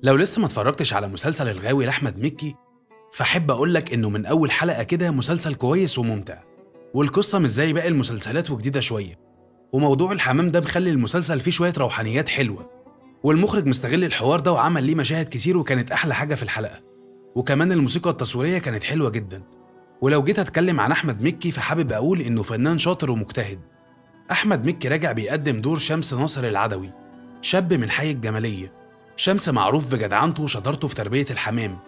لو لسه ما اتفرجتش على مسلسل الغاوي لأحمد مكي، فأحب أقولك إنه من أول حلقة كده مسلسل كويس وممتع، والقصة مش زي باقي المسلسلات وجديدة شوية، وموضوع الحمام ده مخلي المسلسل فيه شوية روحانيات حلوة، والمخرج مستغل الحوار ده وعمل ليه مشاهد كتير وكانت أحلى حاجة في الحلقة، وكمان الموسيقى التصويرية كانت حلوة جدا. ولو جيت أتكلم عن أحمد مكي فحابب أقول إنه فنان شاطر ومجتهد. أحمد مكي راجع بيقدم دور شمس ناصر العدوي، شاب من حي الجمالية. شمس معروف بجدعنته وشطارته في تربية الحمام،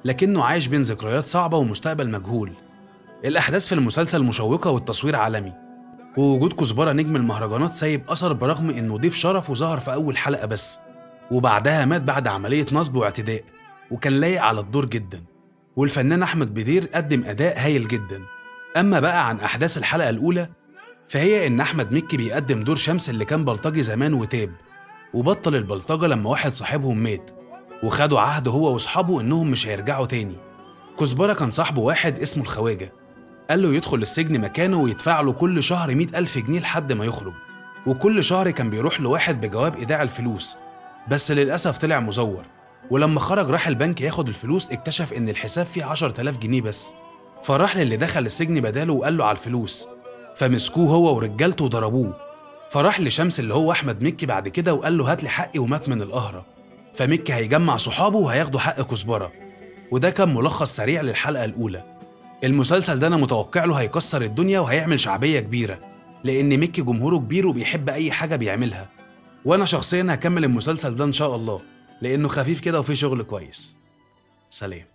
لكنه عايش بين ذكريات صعبة ومستقبل مجهول. الأحداث في المسلسل مشوقة والتصوير عالمي، ووجود كزبرة نجم المهرجانات سايب أثر برغم إنه ضيف شرف وظهر في أول حلقة بس، وبعدها مات بعد عملية نصب واعتداء، وكان لايق على الدور جدا. والفنان أحمد بدير قدم أداء هايل جدا. أما بقى عن أحداث الحلقة الأولى، فهي إن أحمد مكي بيقدم دور شمس اللي كان بلطجي زمان وتاب، وبطل البلطجة لما واحد صاحبهم مات، وخدوا عهد هو وصحابه إنهم مش هيرجعوا تاني. كزبرة كان صاحبه واحد اسمه الخواجة، قال له يدخل السجن مكانه ويدفع له كل شهر 100,000 جنيه لحد ما يخرج، وكل شهر كان بيروح لواحد بجواب إيداع الفلوس، بس للأسف طلع مزور. ولما خرج راح البنك ياخد الفلوس، اكتشف إن الحساب فيه 10,000 جنيه بس، فراح للي دخل السجن بداله وقال له على الفلوس، فمسكوه هو ورجالته وضربوه. فراح لشمس اللي هو أحمد مكي بعد كده وقال له هات لي حقي، ومات من القهرة. فمكي هيجمع صحابه وهياخدوا حق كزبرة. وده كان ملخص سريع للحلقة الأولى. المسلسل ده أنا متوقع له هيكسر الدنيا وهيعمل شعبية كبيرة، لأن مكي جمهوره كبير وبيحب أي حاجة بيعملها. وأنا شخصيا هكمل المسلسل ده إن شاء الله، لأنه خفيف كده وفيه شغل كويس. سلام.